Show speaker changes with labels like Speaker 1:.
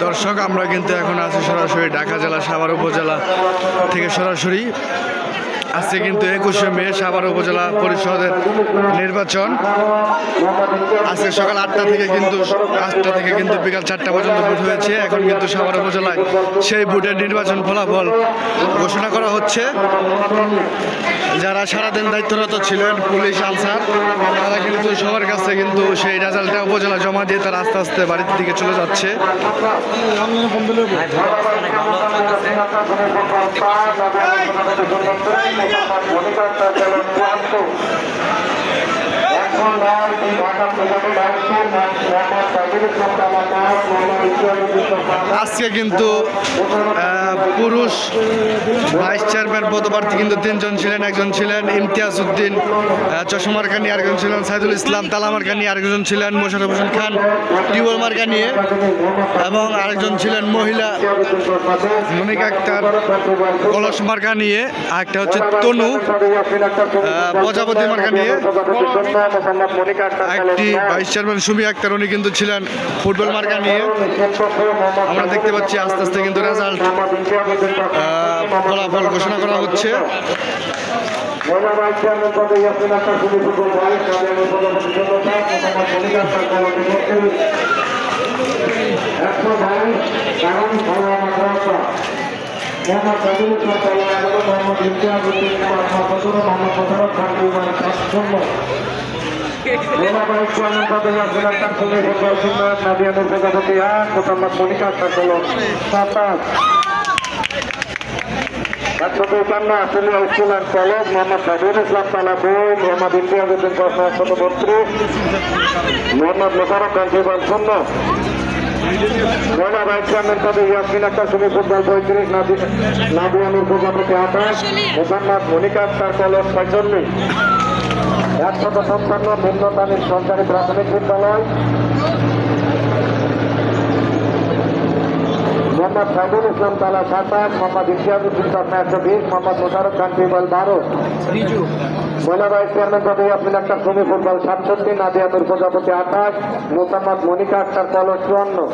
Speaker 1: দর্শক, আমরা কিন্তু এখন আছি সরাসরি ঢাকা জেলা সাভার উপজেলা থেকে সরাসরি। আজকে কিন্তু 21শে মে সাভার উপজেলা পরিষদের নির্বাচন। আজকে সকাল 8টা থেকে কিন্তু বিকাল 4টা পর্যন্ত ভোট হয়েছে। এখন কিন্তু সাভার উপজেলায় সেই ভোটের নির্বাচন ফলাফল ঘোষণা করা হচ্ছে। যারা সারাদিন দায়িত্বরত ছিলেন পুলিশ আনসার, তারা কিন্তু সবার কাছে কিন্তু সেই রেজাল্টটা উপজেলা জমা দিয়ে তারা আস্তে আস্তে বাড়ির দিকে চলে যাচ্ছে। আজকে কিন্তু পুরুষ ভাইস চেয়ারম্যান পদপ্রার্থী কিন্তু 3 জন ছিলেন। একজন ছিলেন ইমতিয়াজ উদ্দিন চশমার কানি, আরেকজন ছিলেন সাইদুল ইসলাম তালামার কানি, আরেকজন ছিলেন মোশাররফ হোসেন খান টিউবওয়েল মার্কা নিয়ে, এবং আরেকজন ছিলেন মহিলা মনিকা আক্তার কলস মার্কা নিয়ে, আরেকটা হচ্ছে তনু প্রজাপতি মার্কা নিয়ে, একটি ভাইস চেয়ারম্যান সুমি আক্তার উনি কিন্তু ছিলেন ফুটবল মার্কা নিয়ে। আমরা দেখতে পাচ্ছি আস্তে আস্তে কিন্তু রেজাল্ট ফলাফল ঘোষণা করা হচ্ছে।
Speaker 2: নিম্নদানের সরকারি প্রাথমিক বিদ্যালয় মোহাম্মদ সাইদুল ইসলাম তালা 27, মোহাম্মদ ইমতিয়াজউদ্দিন চশমা 120, মোহাম্মদ মোশাররফ খান টিউবওয়েল 12, মহিলা ভাইস চেয়ারম্যান পদে ইয়াসমিন আক্তার সুমি ফুটবল 67, নাদিয়া নূর প্রজাপতি 28, মোহাম্মদ মনিকা আক্তার কলস 54।